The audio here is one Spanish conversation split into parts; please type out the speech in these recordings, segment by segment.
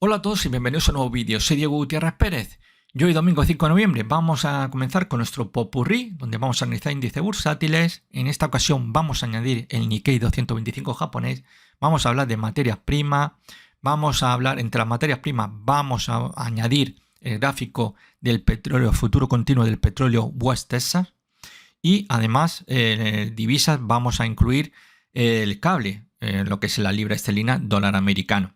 Hola a todos y bienvenidos a un nuevo vídeo. Soy Diego Gutiérrez Pérez y hoy domingo 5 de noviembre vamos a comenzar con nuestro popurrí, donde vamos a analizar índices bursátiles. En esta ocasión vamos a añadir el Nikkei 225 japonés, vamos a hablar de materias primas, vamos a hablar entre las materias primas, vamos a añadir el gráfico del petróleo futuro continuo del petróleo West Texas y además en divisas vamos a incluir el cable, lo que es la libra esterlina dólar americano.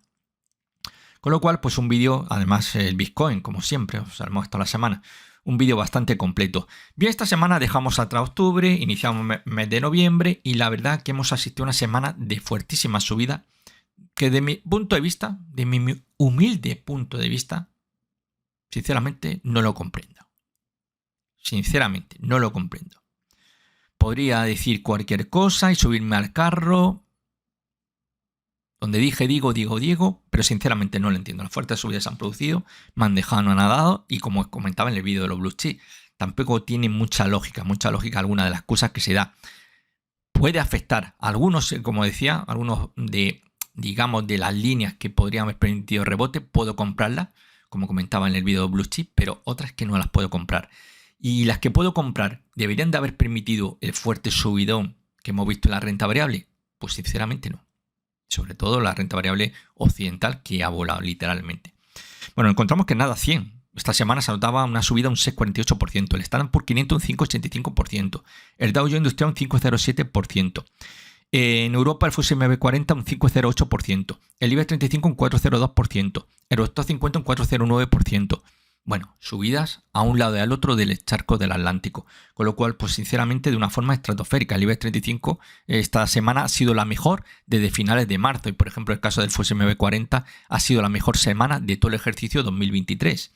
Con lo cual, pues un vídeo, además el Bitcoin, como siempre, os haremos toda la semana, un vídeo bastante completo. Bien, esta semana dejamos atrás octubre, iniciamos mes de noviembre y la verdad que hemos asistido a una semana de fuertísima subida que de mi punto de vista, de mi humilde punto de vista, sinceramente no lo comprendo. Sinceramente, no lo comprendo. Podría decir cualquier cosa y subirme al carro. Donde dije digo, pero sinceramente no lo entiendo. Las fuertes subidas se han producido, me han dejado anonadado y como os comentaba en el vídeo de los blue chips, tampoco tiene mucha lógica alguna de las cosas que se da. Puede afectar a algunos, como decía, algunos de las líneas que podrían haber permitido rebote, puedo comprarlas, como comentaba en el vídeo de blue chips, pero otras que no las puedo comprar. Y las que puedo comprar, ¿deberían de haber permitido el fuerte subidón que hemos visto en la renta variable? Pues sinceramente no. Sobre todo la renta variable occidental que ha volado literalmente. Bueno, encontramos que nada 100. Esta semana se notaba una subida un 6,48%, el Standard Poor's 500 un 5,85%, el Dow Jones Industrial un 5,07%, en Europa el FTSE MB 40 un 5,08%, el IBEX 35 un 4,02%, el Eurostoxx 50 un 4,09%. Bueno, subidas a un lado y al otro del charco del Atlántico, con lo cual, pues sinceramente, de una forma estratosférica. El IBEX 35 esta semana ha sido la mejor desde finales de marzo y, por ejemplo, el caso del FTSE MB 40 ha sido la mejor semana de todo el ejercicio 2023.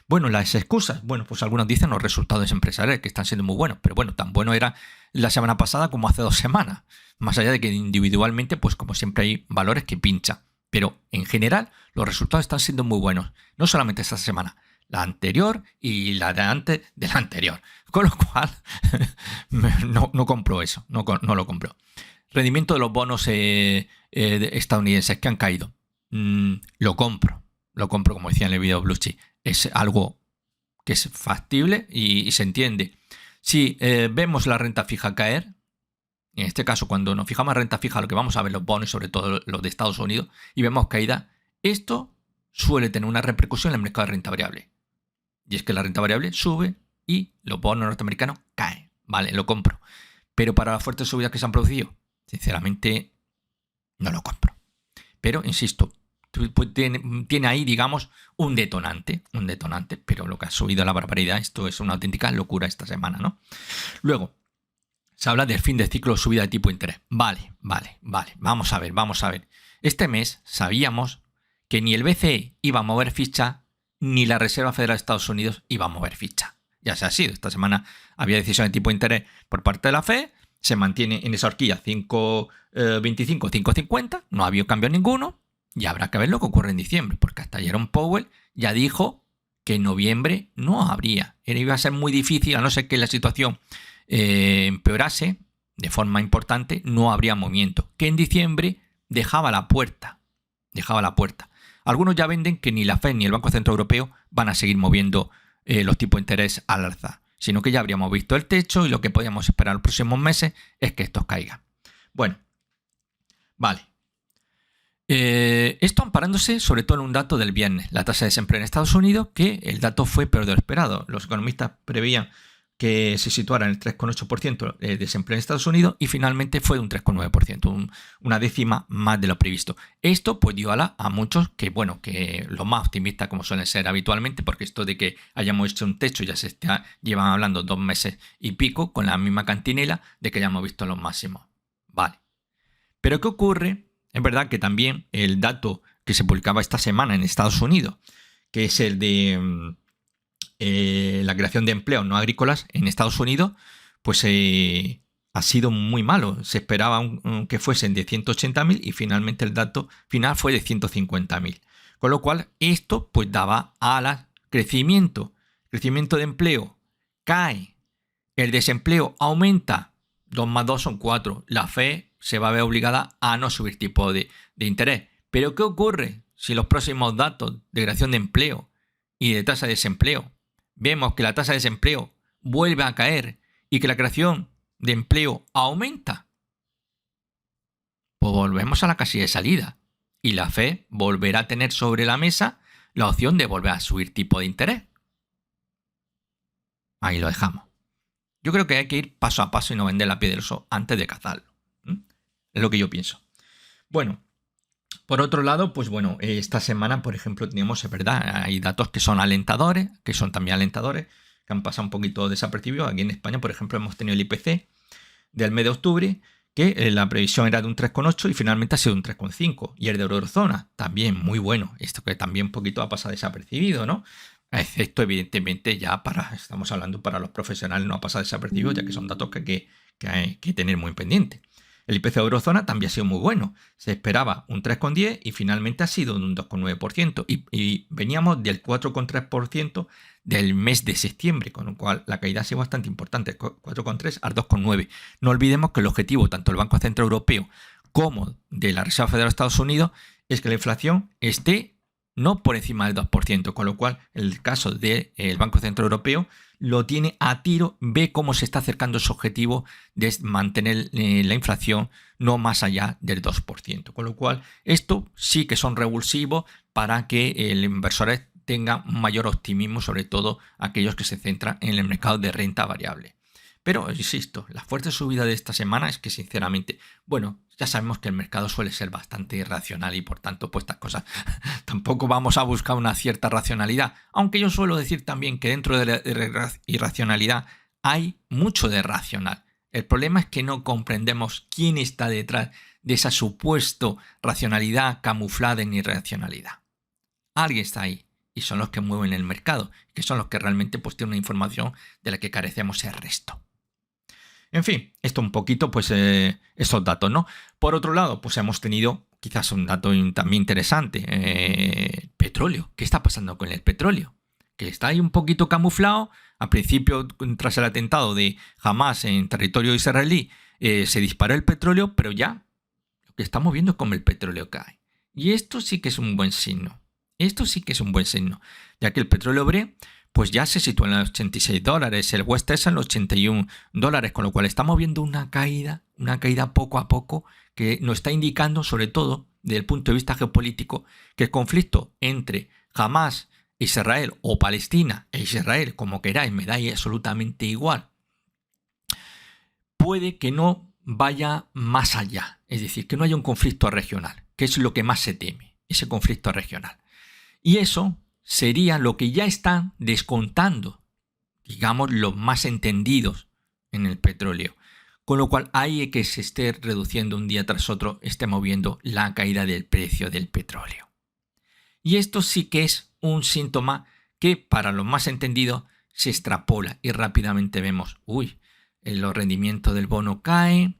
Bueno, las excusas, bueno, pues algunos dicen los resultados empresariales que están siendo muy buenos, pero bueno, tan bueno era la semana pasada como hace 2 semanas, más allá de que individualmente, pues como siempre hay valores que pinchan, pero en general los resultados están siendo muy buenos, no solamente esta semana, la anterior y la de antes de la anterior. Con lo cual, no compro eso, no lo compro. Rendimiento de los bonos estadounidenses que han caído. Lo compro, como decía en el vídeo Blue Chip. Es algo que es factible y se entiende. Si vemos la renta fija caer, en este caso cuando nos fijamos en renta fija, lo que vamos a ver los bonos, sobre todo los de Estados Unidos, y vemos caída, esto suele tener una repercusión en el mercado de renta variable. Y es que la renta variable sube y los bonos norteamericanos caen. Vale, lo compro. Pero para las fuertes subidas que se han producido, sinceramente, no lo compro. Pero, insisto, tiene ahí, digamos, un detonante, pero lo que ha subido a la barbaridad, esto es una auténtica locura esta semana, ¿no? Luego, se habla del fin de ciclo de subida de tipo de interés. Vale. Vamos a ver. Este mes sabíamos que ni el BCE iba a mover ficha ni la Reserva Federal de Estados Unidos iba a mover ficha. Ya se ha sido. Esta semana había decisión de tipo de interés por parte de la FED. Se mantiene en esa horquilla 5,25, 5,50. No ha habido cambio ninguno. Y habrá que ver lo que ocurre en diciembre. Porque hasta Jerome Powell ya dijo que en noviembre no habría. Iba a ser muy difícil, a no ser que la situación empeorase de forma importante, no habría movimiento. Que en diciembre dejaba la puerta. Algunos ya venden que ni la FED ni el Banco Central Europeo van a seguir moviendo los tipos de interés al alza, sino que ya habríamos visto el techo y lo que podríamos esperar los próximos meses es que estos caigan. Bueno, vale. Esto amparándose sobre todo en un dato del viernes, la tasa de desempleo en Estados Unidos, que el dato fue peor de lo esperado. Los economistas preveían que se situara en el 3,8% de desempleo en Estados Unidos y finalmente fue de un 3,9%, una décima más de lo previsto. Esto pues dio ala a muchos que los más optimistas como suelen ser habitualmente, porque esto de que hayamos hecho un techo ya llevan hablando 2 meses y pico con la misma cantinela de que hayamos visto los máximos. Vale. Pero ¿qué ocurre? Es verdad que también el dato que se publicaba esta semana en Estados Unidos, que es el de la creación de empleos no agrícolas en Estados Unidos, pues ha sido muy malo. Se esperaba que fuesen de 180.000 y finalmente el dato final fue de 150.000. Con lo cual esto pues daba alas, crecimiento de empleo cae, el desempleo aumenta, 2 más 2 son 4. La FED se va a ver obligada a no subir tipo de interés. ¿Pero qué ocurre? si los próximos datos de creación de empleo y de tasa de desempleo vemos que la tasa de desempleo vuelve a caer y que la creación de empleo aumenta, pues volvemos a la casilla de salida y la Fed volverá a tener sobre la mesa la opción de volver a subir tipo de interés. Ahí lo dejamos. Yo creo que hay que ir paso a paso y no vender la piel del oso antes de cazarlo. Es lo que yo pienso. Bueno, por otro lado, pues bueno, esta semana, por ejemplo, teníamos, es verdad, hay datos que son alentadores, que son también alentadores, que han pasado un poquito desapercibidos. Aquí en España, por ejemplo, hemos tenido el IPC del mes de octubre, que la previsión era de un 3,8 y finalmente ha sido un 3,5. Y el de eurozona, también muy bueno. Esto que también un poquito ha pasado desapercibido, ¿no? Excepto, evidentemente, ya estamos hablando para los profesionales, no ha pasado desapercibido, ya que son datos que hay que tener muy pendiente. El IPC de eurozona también ha sido muy bueno. Se esperaba un 3,10 y finalmente ha sido un 2,9%. Y veníamos del 4,3% del mes de septiembre, con lo cual la caída ha sido bastante importante, 4,3 al 2,9. No olvidemos que el objetivo tanto del Banco Central Europeo como de la Reserva Federal de Estados Unidos es que la inflación esté no por encima del 2%, con lo cual el caso del Banco Central Europeo lo tiene a tiro, ve cómo se está acercando su objetivo de mantener la inflación no más allá del 2%, con lo cual esto sí que son revulsivos para que el inversor tenga mayor optimismo, sobre todo aquellos que se centran en el mercado de renta variable. Pero, insisto, la fuerte subida de esta semana es que, sinceramente, bueno, ya sabemos que el mercado suele ser bastante irracional y, por tanto, pues estas cosas tampoco vamos a buscar una cierta racionalidad. Aunque yo suelo decir también que dentro de la irracionalidad hay mucho de racional. El problema es que no comprendemos quién está detrás de esa supuesta racionalidad camuflada en irracionalidad. Alguien está ahí y son los que mueven el mercado, que son los que realmente pues tienen una información de la que carecemos el resto. En fin, esto un poquito, pues esos datos, ¿no? Por otro lado, pues hemos tenido quizás un dato también interesante, petróleo. ¿Qué está pasando con el petróleo? Que está ahí un poquito camuflado. Al principio, tras el atentado de Hamas en territorio israelí, se disparó el petróleo, pero ya lo que estamos viendo es cómo el petróleo cae. Y esto sí que es un buen signo. Esto sí que es un buen signo, ya que el petróleo Brent pues ya se sitúa en los $86, el West Texas en los $81, con lo cual estamos viendo una caída poco a poco que nos está indicando, sobre todo desde el punto de vista geopolítico, que el conflicto entre Hamas, Israel o Palestina e Israel, como queráis, me da absolutamente igual, puede que no vaya más allá, es decir, que no haya un conflicto regional, que es lo que más se teme, ese conflicto regional. Y eso sería lo que ya están descontando, digamos, los más entendidos en el petróleo. Con lo cual, ahí que se esté reduciendo un día tras otro, esté moviendo la caída del precio del petróleo. Y esto sí que es un síntoma que para los más entendidos se extrapola y rápidamente vemos, los rendimientos del bono caen,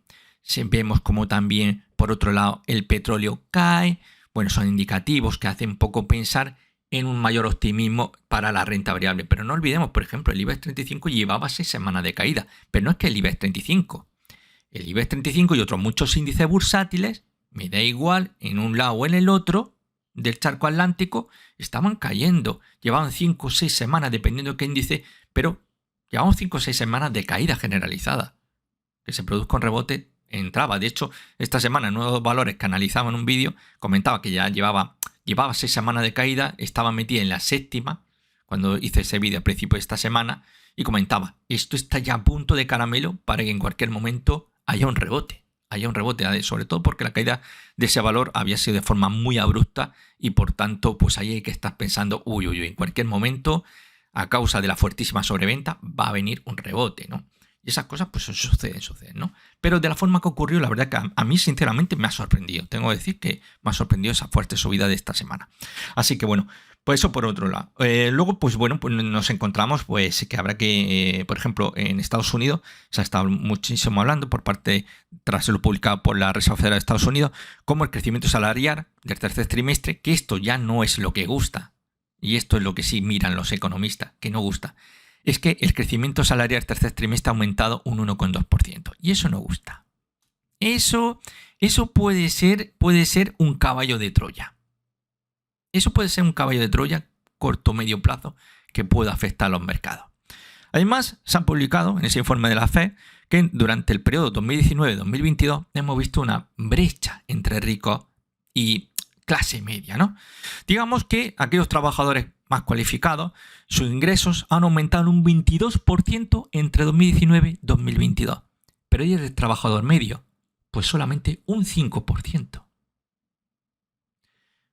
vemos como también, por otro lado, el petróleo cae. Bueno, son indicativos que hacen poco pensar en un mayor optimismo para la renta variable. Pero no olvidemos, por ejemplo, el IBEX 35 llevaba 6 semanas de caída. Pero no es que el IBEX 35. El IBEX 35 y otros muchos índices bursátiles, me da igual, en un lado o en el otro del charco atlántico, estaban cayendo. Llevaban 5 o 6 semanas, dependiendo de qué índice, pero llevaban 5 o 6 semanas de caída generalizada. Que se produzca un rebote entraba. De hecho, esta semana Nuevos Valores, que analizaba en un vídeo, comentaba que ya llevaba 6 semanas de caída, estaba metida en la 7ª, cuando hice ese vídeo al principio de esta semana, y comentaba, esto está ya a punto de caramelo para que en cualquier momento haya un rebote, sobre todo porque la caída de ese valor había sido de forma muy abrupta y por tanto, pues ahí hay que estar pensando, en cualquier momento, a causa de la fuertísima sobreventa, va a venir un rebote, ¿no? Y esas cosas pues suceden, ¿no? Pero de la forma que ocurrió, la verdad que a mí sinceramente me ha sorprendido. Tengo que decir que me ha sorprendido esa fuerte subida de esta semana. Así que bueno, pues eso por otro lado. Luego, pues bueno, pues nos encontramos pues que habrá que, por ejemplo, en Estados Unidos se ha estado muchísimo hablando por parte, tras lo publicado por la Reserva Federal de Estados Unidos, como el crecimiento salarial del tercer trimestre, que esto ya no es lo que gusta. Y esto es lo que sí miran los economistas, que no gusta. Es que el crecimiento salarial del tercer trimestre ha aumentado un 1,2%. Y eso no gusta. Eso puede ser un caballo de Troya. Eso puede ser un caballo de Troya corto o medio plazo que pueda afectar a los mercados. Además, se ha publicado en ese informe de la FED que durante el periodo 2019-2022 hemos visto una brecha entre ricos y clase media, ¿no? Digamos que aquellos trabajadores más cualificados, sus ingresos han aumentado en un 22% entre 2019 y 2022. Pero ¿y el trabajador medio? Pues solamente un 5%.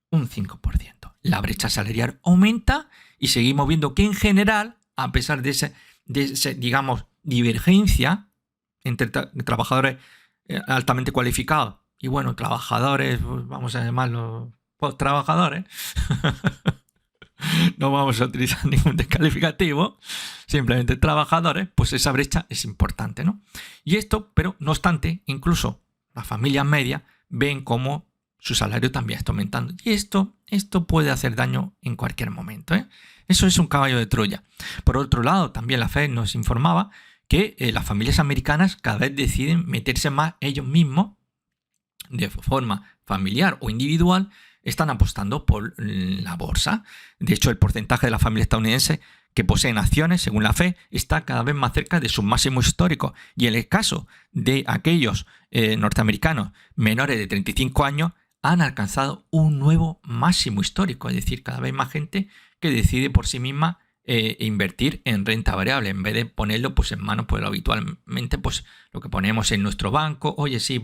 Un 5%. La brecha salarial aumenta y seguimos viendo que en general, a pesar de esa digamos, divergencia entre trabajadores altamente cualificados y, bueno, trabajadores, pues vamos a llamarlos post-trabajadores, no vamos a utilizar ningún descalificativo, simplemente trabajadores, pues esa brecha es importante, ¿no? Y esto, pero no obstante, incluso las familias medias ven cómo su salario también está aumentando. Y esto puede hacer daño en cualquier momento, ¿eh? Eso es un caballo de Troya. Por otro lado, también la FED nos informaba que las familias americanas cada vez deciden meterse más ellos mismos de forma familiar o individual, están apostando por la bolsa. De hecho, el porcentaje de la familia estadounidense que poseen acciones, según la FED, está cada vez más cerca de sus máximos históricos. Y en el caso de aquellos norteamericanos menores de 35 años, han alcanzado un nuevo máximo histórico. Es decir, cada vez más gente que decide por sí misma invertir en renta variable, en vez de ponerlo pues, en manos, pues habitualmente pues, lo que ponemos en nuestro banco. Oye, sí,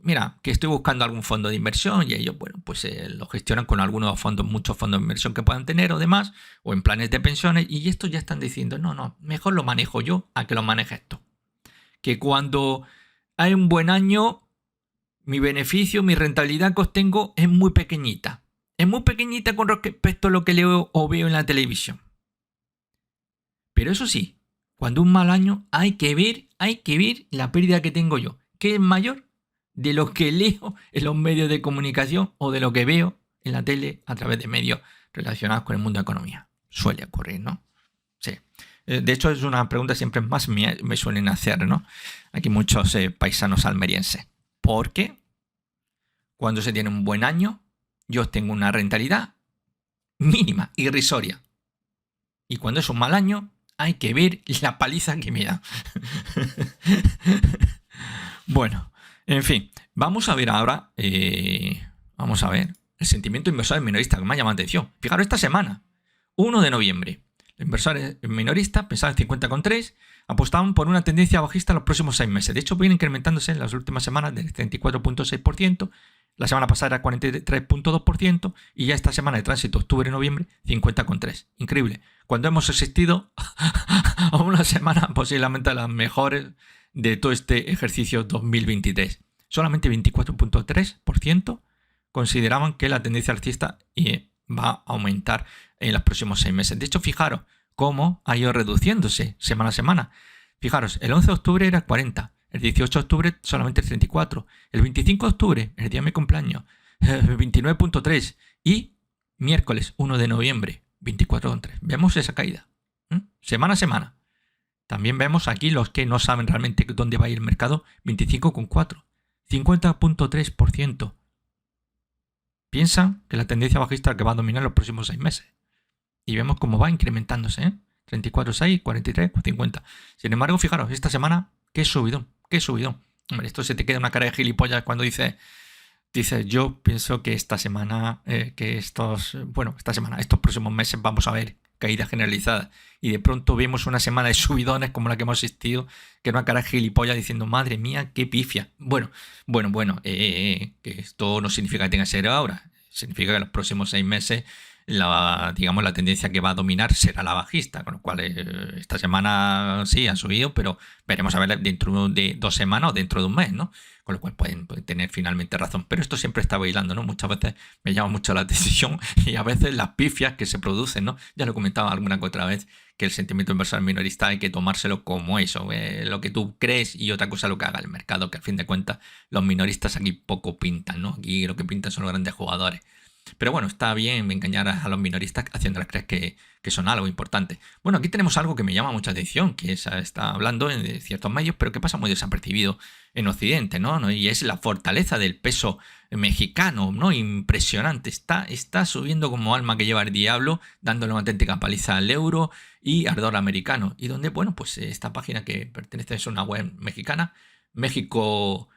mira, que estoy buscando algún fondo de inversión y ellos, bueno, pues lo gestionan con algunos fondos, muchos fondos de inversión que puedan tener o demás, o en planes de pensiones, y estos ya están diciendo, no, mejor lo manejo yo a que lo manejes tú. Que cuando hay un buen año, mi beneficio, mi rentabilidad que obtengo es muy pequeñita. Es muy pequeñita con respecto a lo que leo o veo en la televisión. Pero eso sí, cuando un mal año hay que ver la pérdida que tengo yo, que es mayor de lo que leo en los medios de comunicación o de lo que veo en la tele a través de medios relacionados con el mundo de economía. Suele ocurrir, ¿no? Sí. De hecho, es una pregunta siempre más me suelen hacer, ¿no? Aquí muchos paisanos almerienses. Porque cuando se tiene un buen año, yo tengo una rentabilidad mínima, irrisoria. Y cuando es un mal año, hay que ver la paliza que me da. Bueno, en fin, vamos a ver ahora, vamos a ver el sentimiento inversor minorista que me ha llamado la atención. Fijaros, esta semana, 1 de noviembre, los inversores minoristas pensaban en 50,3, apostaban por una tendencia bajista en los próximos 6 meses. De hecho, viene incrementándose en las últimas semanas del 34,6%, la semana pasada era 43,2% y ya esta semana de tránsito, octubre-noviembre, 50,3%. Increíble. Cuando hemos asistido a una semana posiblemente a las mejores de todo este ejercicio 2023. Solamente 24,3% consideraban que la tendencia alcista va a aumentar en los próximos 6 meses. De hecho, fijaros cómo ha ido reduciéndose semana a semana. Fijaros, el 11 de octubre era 40%, el 18 de octubre solamente el 34%, el 25 de octubre, el día de mi cumpleaños, 29,3% y miércoles 1 de noviembre, 24,3%. Vemos esa caída, semana a semana. También vemos aquí los que no saben realmente dónde va a ir el mercado, 25,4%, 50,3%. Piensan que la tendencia bajista es la que va a dominar los próximos 6 meses. Y vemos cómo va incrementándose, 34,6, 43, 50. Sin embargo, fijaros, esta semana, qué subidón. Hombre, esto se te queda una cara de gilipollas cuando dices, yo pienso que esta semana, estos próximos meses vamos a ver caída generalizada. Y de pronto vemos una semana de subidones como la que hemos asistido, que era una cara de gilipollas diciendo, madre mía, qué pifia. Bueno, que esto no significa que tenga que ser ahora. Significa que en los próximos 6 meses la tendencia que va a dominar será la bajista, con lo cual esta semana sí han subido, pero veremos a ver dentro de 2 semanas o dentro de un mes, ¿no? Con lo cual pueden tener finalmente razón. Pero esto siempre está bailando, ¿no? Muchas veces me llama mucho la atención y a veces las pifias que se producen, ¿no? Ya lo he comentado alguna que otra vez, que el sentimiento inversor minorista hay que tomárselo como eso, lo que tú crees y otra cosa lo que haga el mercado, que al fin de cuentas los minoristas aquí poco pintan, ¿no? Aquí lo que pintan son los grandes jugadores. Pero bueno, está bien engañar a los minoristas haciéndoles creer que son algo importante. Bueno, aquí tenemos algo que me llama mucha atención, que está hablando en ciertos medios, pero que pasa muy desapercibido en Occidente, ¿no? Y es la fortaleza del peso mexicano, ¿no? Impresionante. Está subiendo como alma que lleva el diablo, dándole una auténtica paliza al euro y al dólar americano. Y donde, bueno, pues esta página que pertenece a una web mexicana, México,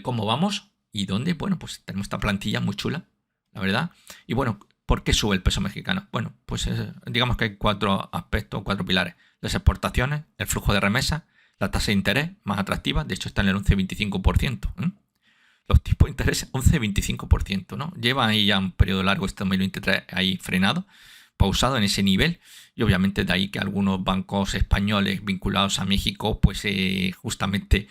¿cómo vamos? Y donde, bueno, pues tenemos esta plantilla muy chula, la verdad. Y bueno, ¿por qué sube el peso mexicano? Bueno, pues digamos que hay 4 aspectos, 4 pilares. Las exportaciones, el flujo de remesa, la tasa de interés más atractiva, de hecho está en el 11,25%. Los tipos de interés 11,25%, ¿no? Lleva ahí ya un periodo largo este 2023 ahí frenado, pausado en ese nivel, y obviamente de ahí que algunos bancos españoles vinculados a México, pues justamente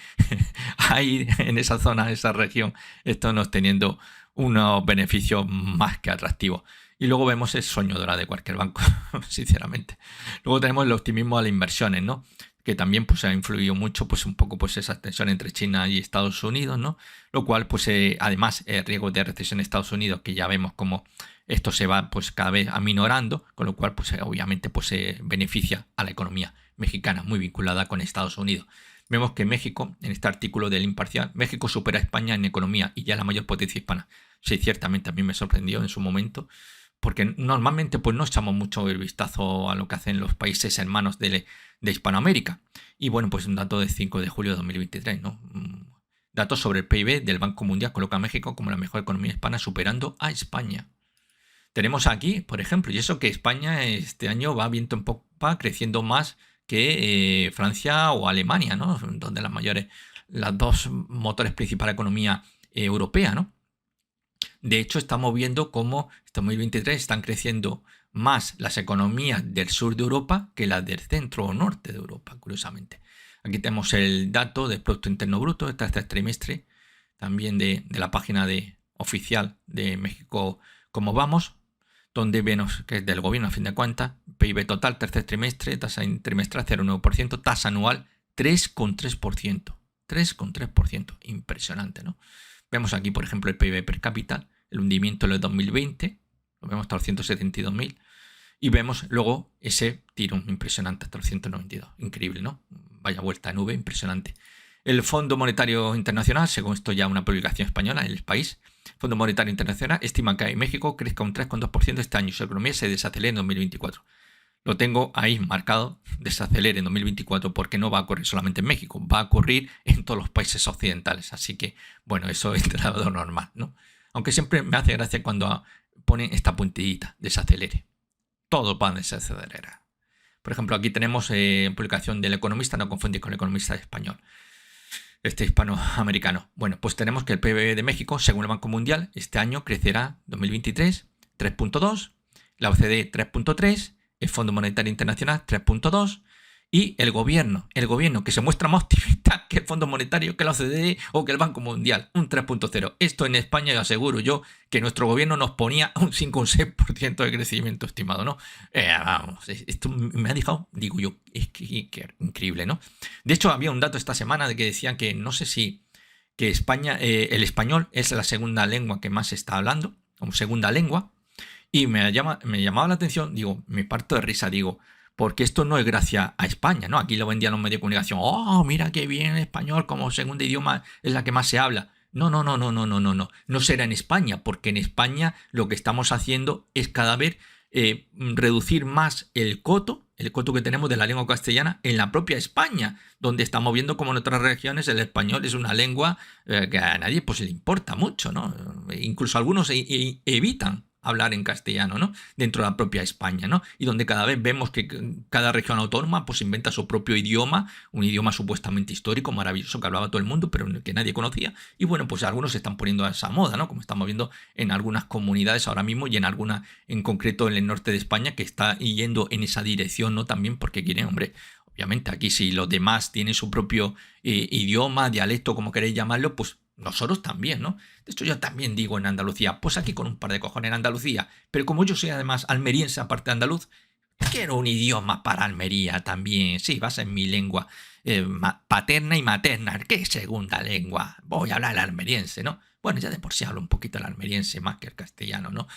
ahí en esa zona, en esa región, están obteniendo unos beneficios más que atractivos. Y luego vemos el sueño dorado de cualquier banco, sinceramente. Luego tenemos el optimismo a las inversiones, ¿no? Que también pues ha influido mucho pues un poco pues esa tensión entre China y Estados Unidos, ¿no? Lo cual pues además el riesgo de recesión en Estados Unidos, que ya vemos como esto se va pues cada vez aminorando, con lo cual pues obviamente pues beneficia a la economía mexicana muy vinculada con Estados Unidos. Vemos que México, en este artículo del Imparcial, México supera a España en economía y ya es la mayor potencia hispana. Sí, ciertamente a mí me sorprendió en su momento, porque normalmente pues no echamos mucho el vistazo a lo que hacen los países hermanos de Hispanoamérica. Y bueno, pues un dato de 5 de julio de 2023, ¿no? Datos sobre el PIB del Banco Mundial coloca a México como la mejor economía hispana, superando a España. Tenemos aquí, por ejemplo, y eso que España este año va viento en popa, creciendo más que Francia o Alemania, ¿no? Donde las dos motores principales de economía europea, ¿no? De hecho, estamos viendo cómo este 2023 están creciendo más las economías del sur de Europa que las del centro o norte de Europa, curiosamente. Aquí tenemos el dato del Producto Interno Bruto de este trimestre, también de la página oficial de México, cómo vamos, donde vemos que es del gobierno a fin de cuentas, PIB total, tercer trimestre, tasa trimestral 0,9%, tasa anual 3,3%. 3,3%, impresionante, ¿no? Vemos aquí, por ejemplo, el PIB per cápita, el hundimiento en el 2020, lo vemos hasta los 172.000, y vemos luego ese tirón impresionante hasta los 192. Increíble, ¿no? Vaya vuelta a nube, impresionante. El Fondo Monetario Internacional, según esto ya una publicación española, El País, Fondo Monetario Internacional estima que México crezca un 3,2% este año y su economía se desacelere en 2024. Lo tengo ahí marcado, desacelere en 2024, porque no va a ocurrir solamente en México, va a ocurrir en todos los países occidentales. Así que, bueno, eso es de lado normal, ¿no? Aunque siempre me hace gracia cuando ponen esta puntillita, desacelere. Todo va a desacelerar. Por ejemplo, aquí tenemos publicación del Economista, no confundir con el Economista español, hispanoamericano. Bueno, pues tenemos que el PIB de México, según el Banco Mundial, este año crecerá 2023 3,2, la OCDE 3,3, el Fondo Monetario Internacional 3,2 y el gobierno que se muestra más optimista que el Fondo Monetario, que la OCDE o que el Banco Mundial, un 3,0. Esto en España, yo aseguro yo que nuestro gobierno nos ponía un 5 o un 6% de crecimiento estimado, ¿no? Vamos, esto me ha dejado, digo yo, es que increíble, ¿no? De hecho, había un dato esta semana de que decían que no sé si que España, el español es la segunda lengua que más se está hablando, como segunda lengua, y me llamaba la atención, digo, me parto de risa, digo, porque esto no es gracias a España, ¿no? Aquí lo vendían los medios de comunicación. ¡Oh, mira qué bien el español como segundo idioma es la que más se habla! No. No será en España, porque en España lo que estamos haciendo es cada vez reducir más el coto que tenemos de la lengua castellana en la propia España, donde estamos viendo como en otras regiones el español es una lengua que a nadie pues le importa mucho, ¿no? Incluso algunos evitan hablar en castellano, ¿no? Dentro de la propia España, ¿no? Y donde cada vez vemos que cada región autónoma pues inventa su propio idioma, un idioma supuestamente histórico, maravilloso, que hablaba todo el mundo, pero que nadie conocía. Y bueno, pues algunos se están poniendo a esa moda, ¿no? Como estamos viendo en algunas comunidades ahora mismo y en algunas, en concreto en el norte de España, que está yendo en esa dirección, ¿no? También porque quieren, hombre, obviamente aquí si los demás tienen su propio idioma, dialecto, como queréis llamarlo, pues nosotros también, ¿no? De hecho, yo también digo en Andalucía, pues aquí con un par de cojones en Andalucía, pero como yo soy además almeriense, aparte de andaluz, Quiero un idioma para Almería también. Sí, va a ser mi lengua paterna y materna. ¿Qué segunda lengua? Voy a hablar el almeriense, ¿no? Bueno, ya de por sí hablo un poquito el almeriense más que el castellano, ¿no?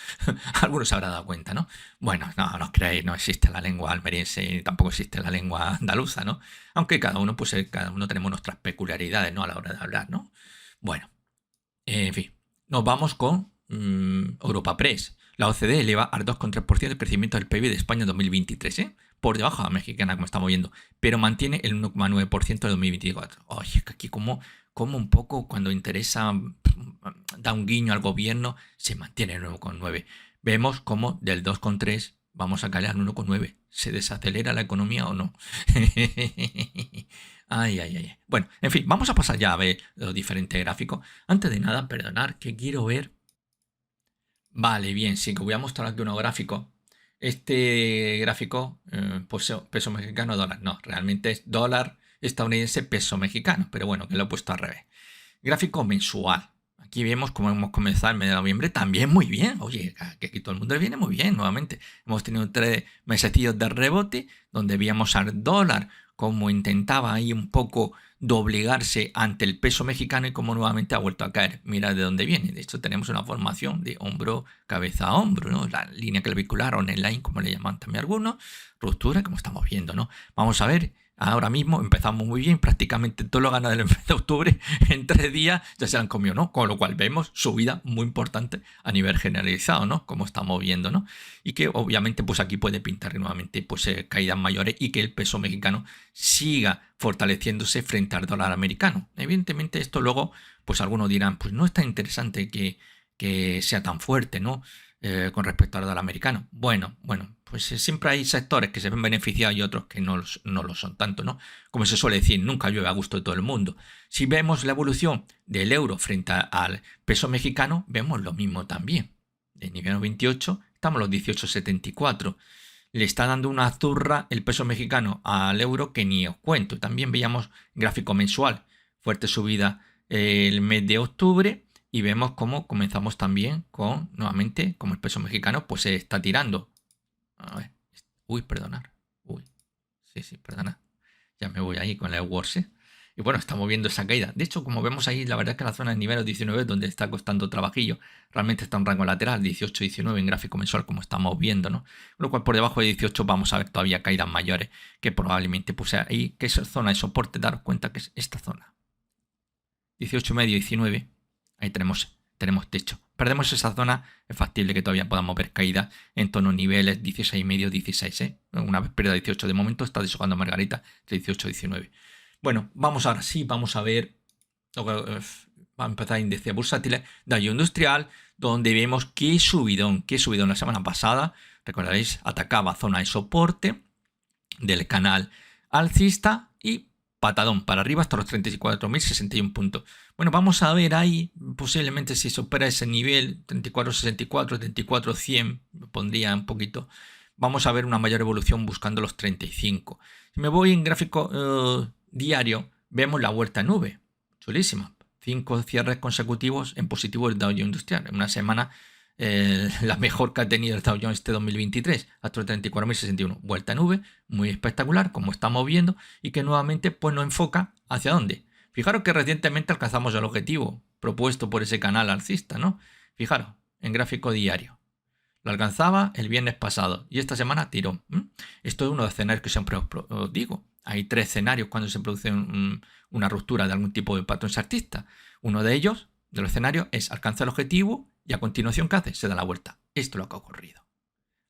Algunos se habrán dado cuenta, ¿no? Bueno, no os creéis, no existe la lengua almeriense y tampoco existe la lengua andaluza, ¿no? Aunque cada uno, pues cada uno tenemos nuestras peculiaridades, ¿no? A la hora de hablar, ¿no? Bueno, en fin, nos vamos con Europa Press. La OCDE eleva al 2,3% el crecimiento del PIB de España en 2023, ¿eh? Por debajo de la mexicana, como estamos viendo, pero mantiene el 1,9% de 2024. Oye, es que aquí como un poco cuando interesa, da un guiño al gobierno, se mantiene el 1,9%. Vemos como del 2,3% vamos a caer al 1,9%. ¿Se desacelera la economía o no? Ay, ay, ay. Bueno, en fin, vamos a pasar ya a ver los diferentes gráficos. Antes de nada, perdonad que quiero ver. Vale, bien, sí, que voy a mostrar aquí unos gráficos. Este gráfico, pues peso mexicano, dólar. No, realmente es dólar estadounidense, peso mexicano, pero bueno, que lo he puesto al revés. Gráfico mensual. Aquí vemos cómo hemos comenzado el mes de noviembre también muy bien. Oye, que aquí todo el mundo viene muy bien nuevamente. Hemos tenido 3 mesecillos de rebote donde veíamos al dólar como intentaba ahí un poco doblegarse ante el peso mexicano y como nuevamente ha vuelto a caer. Mira de dónde viene. De hecho, tenemos una formación de hombro, cabeza a hombro, ¿no? La línea clavicular o neckline, como le llaman también algunos. Ruptura, como estamos viendo, ¿no? Vamos a ver. Ahora mismo empezamos muy bien, prácticamente todo lo ganado del mes de octubre en 3 días ya se han comido, ¿no? Con lo cual vemos subida muy importante a nivel generalizado, ¿no? Como estamos viendo, ¿no? Y que obviamente pues aquí puede pintar nuevamente pues caídas mayores y que el peso mexicano siga fortaleciéndose frente al dólar americano. Evidentemente esto luego pues algunos dirán pues no es tan interesante que sea tan fuerte, ¿no? Con respecto al dólar americano. Bueno, pues siempre hay sectores que se ven beneficiados y otros que no lo son tanto, ¿no? Como se suele decir, nunca llueve a gusto de todo el mundo. Si vemos la evolución del euro frente al peso mexicano, vemos lo mismo también. De nivel 28 estamos los 18,74. Le está dando una zurra el peso mexicano al euro que ni os cuento. También veíamos gráfico mensual, fuerte subida el mes de octubre. Y vemos cómo comenzamos también con, nuevamente, como el peso mexicano, pues se está tirando. A ver. Uy, perdonar. Uy. Sí, perdona. Ya me voy ahí con la Words. Y bueno, estamos viendo esa caída. De hecho, como vemos ahí, la verdad es que la zona de nivel 19 es donde está costando trabajillo. Realmente está en rango lateral, 18-19 en gráfico mensual, como estamos viendo, ¿no? Con lo cual, por debajo de 18 vamos a ver todavía caídas mayores, que probablemente pues ahí, que es zona de soporte, daros cuenta que es esta zona. 18,5, 19. Ahí tenemos techo. Perdemos esa zona, es factible que todavía podamos ver caída en torno a niveles 16,5, 16, ¿eh? Una vez pérdida 18 de momento, está deshojando Margarita de 18 19. Bueno, vamos ahora sí, vamos a ver. Va a empezar índice bursátil, Dow Industrial, donde vemos que subidón la semana pasada. Recordaréis, atacaba zona de soporte del canal alcista y patadón para arriba hasta los 34.061 puntos. Bueno, vamos a ver ahí posiblemente si supera ese nivel 34.64, 34.100, pondría un poquito. Vamos a ver una mayor evolución buscando los 35. Si me voy en gráfico diario, vemos la vuelta a nube. Chulísima. 5 cierres consecutivos en positivo del Dow Jones Industrial. En una semana la mejor que ha tenido el Dow Jones este 2023, hasta los 34.061. Vuelta a nube, muy espectacular, como estamos viendo, y que nuevamente pues nos enfoca hacia dónde. Fijaros que recientemente alcanzamos el objetivo propuesto por ese canal alcista, ¿no? Fijaros, en gráfico diario. Lo alcanzaba el viernes pasado y esta semana tiró. Esto es uno de los escenarios que siempre os digo. Hay 3 escenarios cuando se produce una ruptura de algún tipo de patrón chartista. Uno de ellos, de los escenarios, es alcanzar el objetivo y a continuación, ¿qué hace? Se da la vuelta. Esto es lo que ha ocurrido.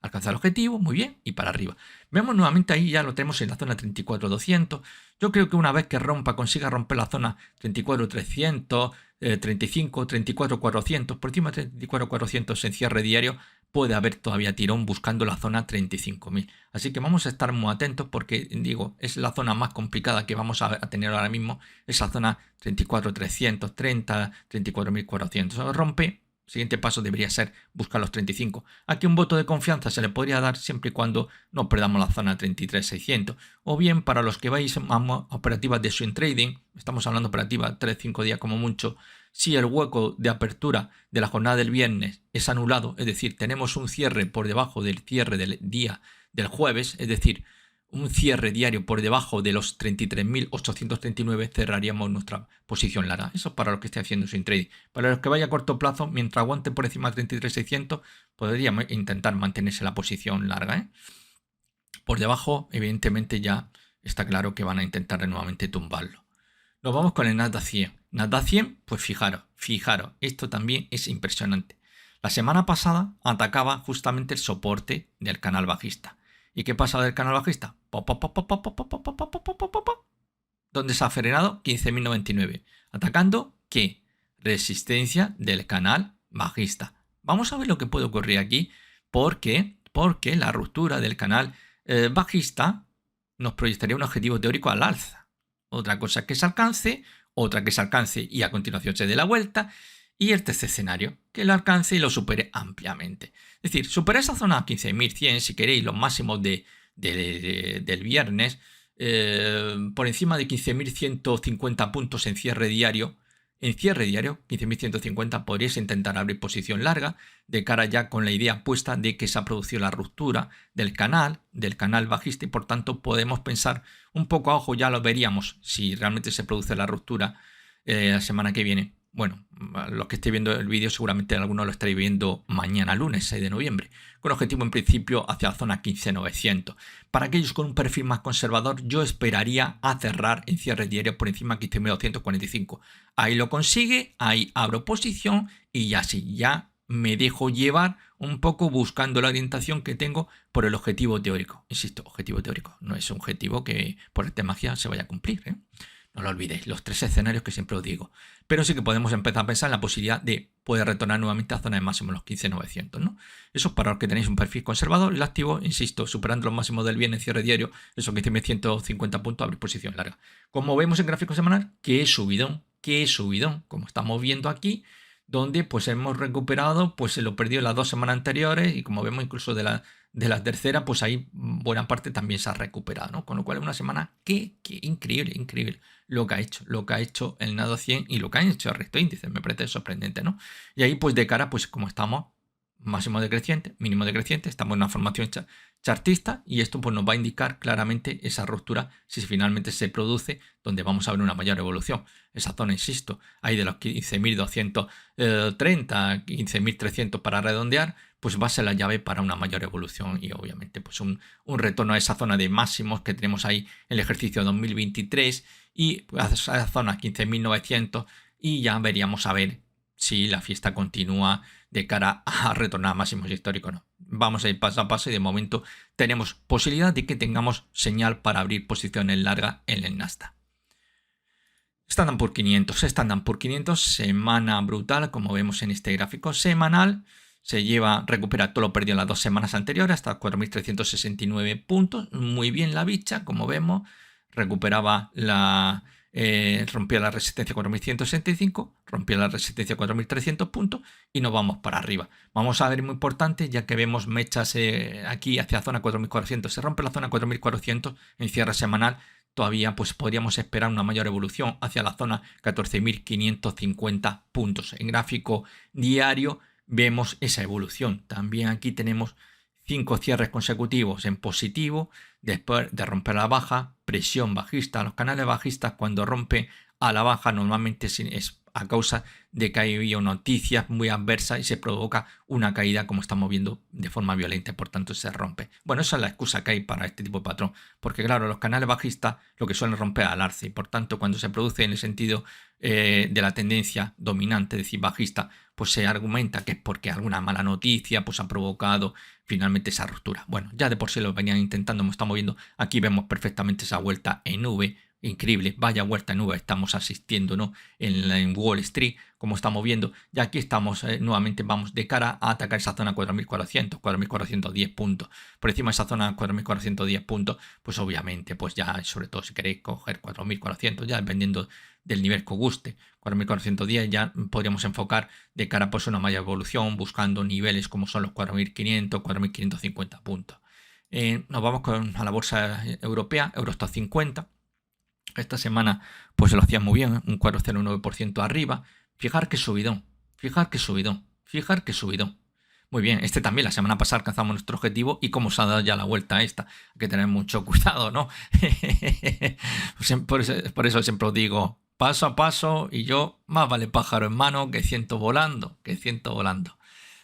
Alcanzar el objetivo, muy bien, y para arriba. Vemos nuevamente ahí, ya lo tenemos en la zona 34.200. Yo creo que una vez que consiga romper la zona 34.300, 35, 34.400, por encima de 34.400 en cierre diario, puede haber todavía tirón buscando la zona 35.000. Así que vamos a estar muy atentos porque, digo, es la zona más complicada que vamos a tener ahora mismo, esa zona 34.330, 34.400. Rompe. Siguiente paso debería ser buscar los 35. Aquí un voto de confianza se le podría dar siempre y cuando no perdamos la zona 33.600. O bien para los que vais a operativas de swing trading, estamos hablando de operativas 3-5 días como mucho, si el hueco de apertura de la jornada del viernes es anulado, es decir, tenemos un cierre por debajo del cierre del día del jueves, es decir, un cierre diario por debajo de los 33.839, cerraríamos nuestra posición larga. Eso es para los que esté haciendo swing trading. Para los que vaya a corto plazo, mientras aguante por encima de 33.600, podríamos intentar mantenerse la posición larga. Por debajo, evidentemente, ya está claro que van a intentar nuevamente tumbarlo. Nos vamos con el Nasdaq 100. Nasdaq 100, pues fijaros, esto también es impresionante. La semana pasada atacaba justamente el soporte del canal bajista. ¿Y qué pasa del canal bajista? ¿Dónde se ha frenado? 15.099. ¿Atacando qué? Resistencia del canal bajista. Vamos a ver lo que puede ocurrir aquí. ¿Por qué? Porque la ruptura del canal bajista nos proyectaría un objetivo teórico al alza. Otra cosa es que se alcance, otra que se alcance y a continuación se dé la vuelta. Y el tercer escenario, que lo alcance y lo supere ampliamente. Es decir, superar esa zona 15.100, si queréis, los máximos del viernes, por encima de 15.150 puntos en cierre diario. En cierre diario, 15.150, podríais intentar abrir posición larga, de cara ya con la idea puesta de que se ha producido la ruptura del canal bajista, y por tanto podemos pensar un poco a ojo, ya lo veríamos si realmente se produce la ruptura la semana que viene. Bueno, los que estéis viendo el vídeo seguramente algunos lo estaréis viendo mañana lunes 6 de noviembre, con objetivo en principio hacia la zona 15.900. Para aquellos con un perfil más conservador, yo esperaría a cerrar en cierre diario por encima de 15.245. Ahí lo consigue, ahí abro posición y ya sí, ya me dejo llevar un poco buscando la orientación que tengo por el objetivo teórico. Insisto, objetivo teórico, no es un objetivo que por arte de magia se vaya a cumplir, ¿eh? No lo olvidéis, los tres escenarios que siempre os digo. Pero sí que podemos empezar a pensar en la posibilidad de poder retornar nuevamente a zona de máximo los 15.900, ¿no? Eso es para los que tenéis un perfil conservador. El activo, insisto, superando los máximos del viernes cierre diario, esos 15.150 puntos, abrir posición larga. Como vemos en gráfico semanal, qué subidón, como estamos viendo aquí, donde pues hemos recuperado pues lo perdido en las 2 semanas anteriores, y como vemos incluso de la tercera, pues ahí buena parte también se ha recuperado, ¿no? Con lo cual es una semana que increíble lo que ha hecho el Nasdaq 100 y lo que han hecho el resto de índices, me parece sorprendente, ¿no? Y ahí pues de cara, pues como estamos, máximo decreciente, mínimo decreciente, estamos en una formación chartista, y esto pues nos va a indicar claramente esa ruptura si finalmente se produce, donde vamos a ver una mayor evolución. Esa zona, insisto, ahí de los 15.230, 15.300 para redondear, pues va a ser la llave para una mayor evolución y obviamente pues un retorno a esa zona de máximos que tenemos ahí en el ejercicio 2023 y a esa zona 15.900, y ya veríamos a ver si la fiesta continúa de cara a retornar a máximos históricos o no. Vamos a ir paso a paso y de momento tenemos posibilidad de que tengamos señal para abrir posiciones largas en el Nasdaq. Standard Poor's 500, semana brutal, como vemos en este gráfico semanal. Recupera todo lo perdido en las 2 semanas anteriores hasta 4.369 puntos. Muy bien la bicha, como vemos. Recuperaba rompía la resistencia 4.165, rompía la resistencia 4.300 puntos y nos vamos para arriba. Vamos a ver, muy importante, ya que vemos mechas aquí hacia la zona 4.400. Se rompe la zona 4.400 en cierre semanal. Todavía pues podríamos esperar una mayor evolución hacia la zona 14.550 puntos. En gráfico diario vemos esa evolución. También aquí tenemos 5 cierres consecutivos en positivo, después de romper la baja, presión bajista. Los canales bajistas, cuando rompe a la baja, normalmente es a causa de que hay noticias muy adversas y se provoca una caída, como estamos viendo, de forma violenta, por tanto se rompe. Bueno, esa es la excusa que hay para este tipo de patrón, porque claro, los canales bajistas lo que suelen romper al alza, y por tanto cuando se produce en el sentido de la tendencia dominante, es decir, bajista, pues se argumenta que es porque alguna mala noticia pues ha provocado finalmente esa ruptura. Bueno, ya de por sí lo venían intentando, como estamos viendo, aquí vemos perfectamente esa vuelta en V. Increíble, vaya vuelta en V estamos asistiendo, ¿no? En Wall Street, como estamos viendo. Y aquí estamos nuevamente, vamos de cara a atacar esa zona 4.400, 4.410 puntos. Por encima de esa zona 4.410 puntos, pues obviamente, pues ya, sobre todo si queréis coger 4.400, ya dependiendo del nivel que os guste, 4.410 ya podríamos enfocar de cara pues a una mayor evolución, buscando niveles como son los 4.500, 4.550 puntos. Nos vamos a la bolsa europea, Eurostoxx 50. Esta semana pues se lo hacía muy bien, un 4,09% arriba. Fijar qué subidón. Muy bien, este también, la semana pasada alcanzamos nuestro objetivo y como se ha dado ya la vuelta a esta, hay que tener mucho cuidado, ¿no? Por eso siempre os digo, paso a paso y yo, más vale pájaro en mano que ciento volando,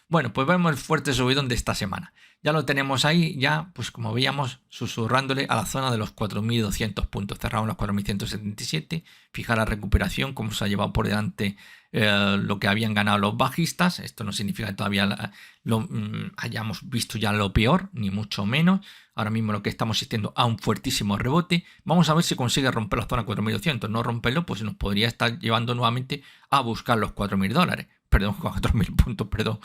Bueno, pues vemos el fuerte subidón de esta semana. Ya lo tenemos ahí, ya, pues como veíamos, susurrándole a la zona de los 4.200 puntos. Cerramos los 4.177. Fijar la recuperación, cómo se ha llevado por delante lo que habían ganado los bajistas. Esto no significa que todavía hayamos visto ya lo peor, ni mucho menos. Ahora mismo lo que estamos asistiendo a un fuertísimo rebote. Vamos a ver si consigue romper la zona 4.200. No romperlo, pues nos podría estar llevando nuevamente a buscar los $4.000. Perdón, 4.000 puntos, perdón.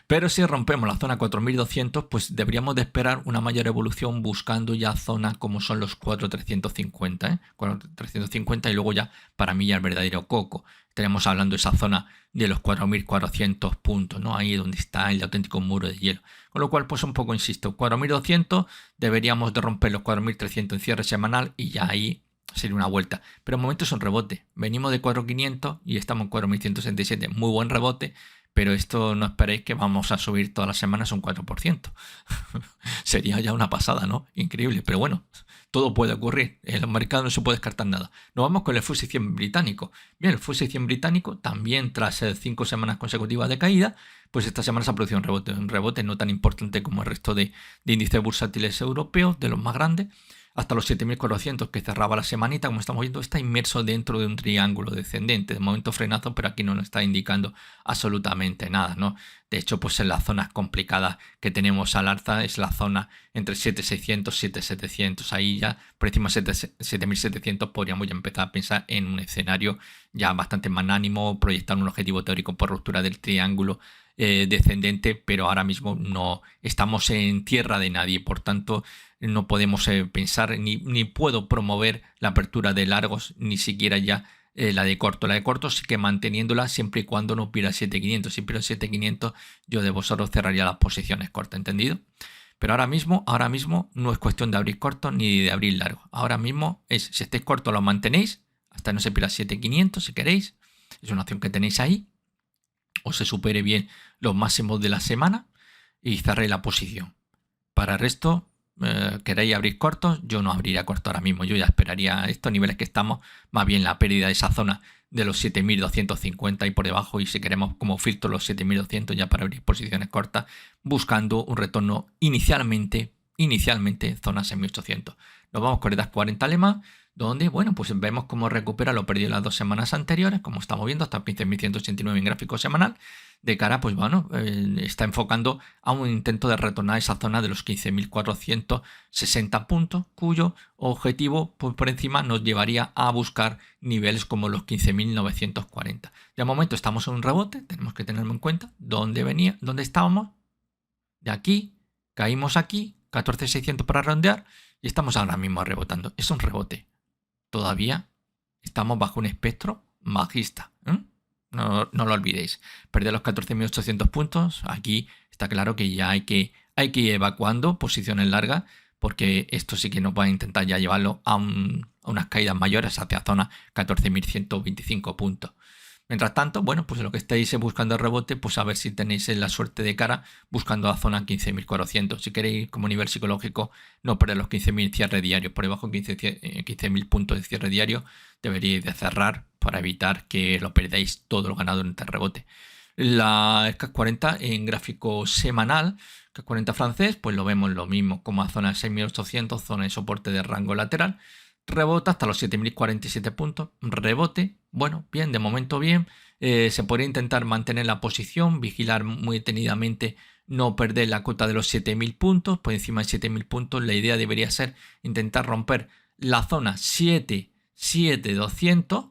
Pero si rompemos la zona 4.200, pues deberíamos de esperar una mayor evolución buscando ya zonas como son los 4.350, 4.350 y luego ya para mí ya el verdadero coco. Estaremos hablando de esa zona de los 4.400 puntos, ¿no? Ahí donde está el auténtico muro de hielo. Con lo cual, pues un poco insisto, 4.200 deberíamos de romper los 4.300 en cierre semanal y ya ahí sería una vuelta. Pero en momento es un rebote. Venimos de 4.500 y estamos en 4.167. Muy buen rebote, pero esto no esperéis que vamos a subir todas las semanas un 4%. Sería ya una pasada, ¿no? Increíble, pero bueno, todo puede ocurrir. En el mercado no se puede descartar nada. Nos vamos con el FTSE 100 británico. Bien, el FTSE 100 británico también tras 5 semanas consecutivas de caída, pues esta semana se ha producido un rebote no tan importante como el resto de índices bursátiles europeos, de los más grandes, hasta los 7.400 que cerraba la semanita. Como estamos viendo, está inmerso dentro de un triángulo descendente. De momento frenazo, pero aquí no nos está indicando absolutamente nada, ¿no? De hecho, pues en las zonas complicadas que tenemos al alza es la zona entre 7.600 y 7.700. Ahí ya por encima de 7.700 podríamos ya empezar a pensar en un escenario ya bastante magnánimo, proyectar un objetivo teórico por ruptura del triángulo descendente, pero ahora mismo no estamos en tierra de nadie, por tanto no podemos pensar ni puedo promover la apertura de largos, ni siquiera ya la de corto. La de corto sí que manteniéndola siempre y cuando no pierda 7.500. Si pierdo 7.500 yo de vosotros cerraría las posiciones cortas, ¿entendido? Pero ahora mismo no es cuestión de abrir corto ni de abrir largo. Ahora mismo es, si estáis corto lo mantenéis hasta no se pierda 7.500 si queréis. Es una opción que tenéis ahí. O se supere bien los máximos de la semana y cerréis la posición. Para el resto, queréis abrir cortos, yo no abriría corto ahora mismo. Yo ya esperaría a estos niveles que estamos, más bien la pérdida de esa zona de los 7.250 y por debajo, y si queremos como filtro los 7.200 ya para abrir posiciones cortas, buscando un retorno inicialmente zonas en 1.800. Nos vamos con el DAX 40 alemán, donde, bueno, pues vemos cómo recupera lo perdido las 2 semanas anteriores, como estamos viendo, hasta 15.189 en gráfico semanal. De cara, pues bueno, está enfocando a un intento de retornar a esa zona de los 15.460 puntos, cuyo objetivo por encima nos llevaría a buscar niveles como los 15.940. De momento estamos en un rebote, tenemos que tenerlo en cuenta. ¿Dónde estábamos? De aquí, caímos aquí, 14.600 para redondear, y estamos ahora mismo rebotando. Es un rebote. Todavía estamos bajo un espectro bajista. No lo olvidéis. Perder los 14.800 puntos, aquí está claro que ya hay que ir evacuando posiciones largas, porque esto sí que nos va a intentar ya llevarlo a unas caídas mayores hacia zona 14.125 puntos. Mientras tanto, bueno, pues lo que estáis buscando el rebote, pues a ver si tenéis la suerte de cara buscando la zona 15.400. Si queréis como nivel psicológico no perder los 15.000 cierre diario, por debajo de 15.000 puntos de cierre diario deberíais de cerrar para evitar que lo perdáis todo lo ganado en este rebote. La CAC 40 en gráfico semanal, CAC 40 francés, pues lo vemos lo mismo como a zona de 6.800, zona de soporte de rango lateral. Rebota hasta los 7.047 puntos, rebote, bueno, bien, de momento bien, se podría intentar mantener la posición, vigilar muy detenidamente, no perder la cota de los 7.000 puntos, por encima de 7.000 puntos la idea debería ser intentar romper la zona 7.200,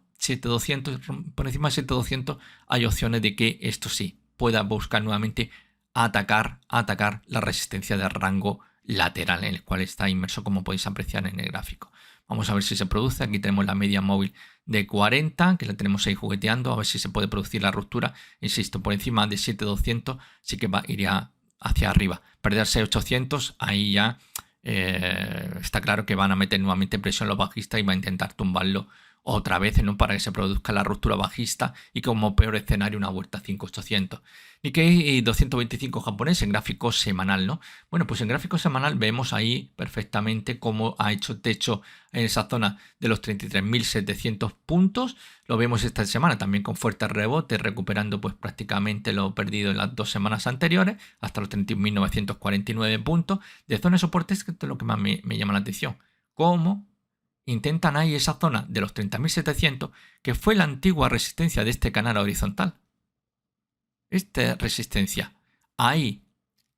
por encima de 7.200 hay opciones de que esto sí, pueda buscar nuevamente atacar la resistencia de rango lateral en el cual está inmerso, como podéis apreciar en el gráfico. Vamos a ver si se produce. Aquí tenemos la media móvil de 40, que la tenemos ahí jugueteando, a ver si se puede producir la ruptura. Insisto, por encima de 7.200 sí que iría hacia arriba. Perder 6.800, ahí ya está claro que van a meter nuevamente presión los bajistas y va a intentar tumbarlo otra vez, ¿no? Para que se produzca la ruptura bajista y como peor escenario una vuelta a 5.800. Nikkei 225 japonés en gráfico semanal, ¿no? Bueno, pues en gráfico semanal vemos ahí perfectamente cómo ha hecho techo en esa zona de los 33.700 puntos. Lo vemos esta semana también con fuertes rebotes, recuperando pues prácticamente lo perdido en las 2 semanas anteriores, hasta los 31.949 puntos. De zona de soporte es lo que más me llama la atención. Cómo intentan ahí esa zona de los 30.700, que fue la antigua resistencia de este canal horizontal. Esta resistencia. Ahí,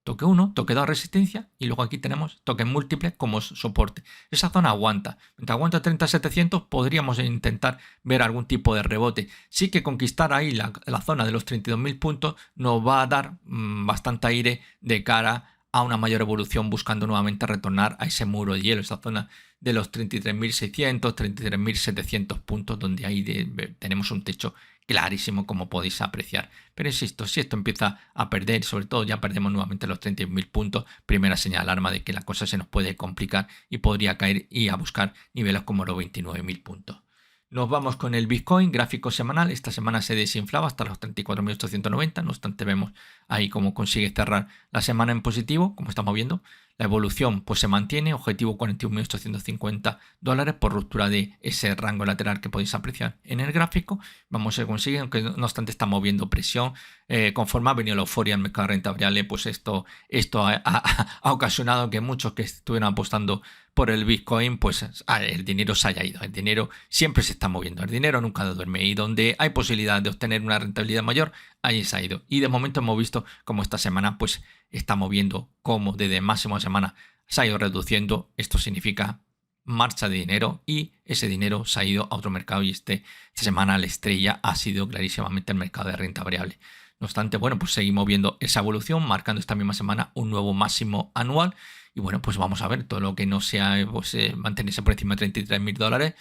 toque 1, toque 2 resistencia, y luego aquí tenemos toques múltiples como soporte. Esa zona aguanta. Mientras aguanta 30.700, podríamos intentar ver algún tipo de rebote. Sí que conquistar ahí la zona de los 32.000 puntos nos va a dar bastante aire de cara a una mayor evolución, buscando nuevamente retornar a ese muro de hielo, esa zona de los 33.600, 33.700 puntos, donde ahí tenemos un techo clarísimo, como podéis apreciar. Pero insisto, si esto empieza a perder, sobre todo ya perdemos nuevamente los 31.000 puntos, primera señal de alarma de que la cosa se nos puede complicar y podría caer y a buscar niveles como los 29.000 puntos. Nos vamos con el Bitcoin, gráfico semanal. Esta semana se desinflaba hasta los 34.890, no obstante vemos ahí cómo consigue cerrar la semana en positivo, como estamos viendo. La evolución pues se mantiene, objetivo 41.850 dólares por ruptura de ese rango lateral que podéis apreciar en el gráfico. Vamos a conseguir, aunque no obstante está moviendo presión. Conforme ha venido la euforia en el mercado de renta variable, pues esto ha ocasionado que muchos que estuvieran apostando por el Bitcoin, pues el dinero se haya ido. El dinero siempre se está moviendo, el dinero nunca duerme, y donde hay posibilidad de obtener una rentabilidad mayor, ahí se ha ido. Y de momento hemos visto cómo esta semana pues está moviendo, como desde máximo semana se ha ido reduciendo. Esto significa marcha de dinero, y ese dinero se ha ido a otro mercado, y esta semana la estrella ha sido clarísimamente el mercado de renta variable. No obstante, bueno, pues seguimos viendo esa evolución, marcando esta misma semana un nuevo máximo anual. Y bueno, pues vamos a ver, todo lo que no sea pues, mantenerse por encima de 33.000 dólares,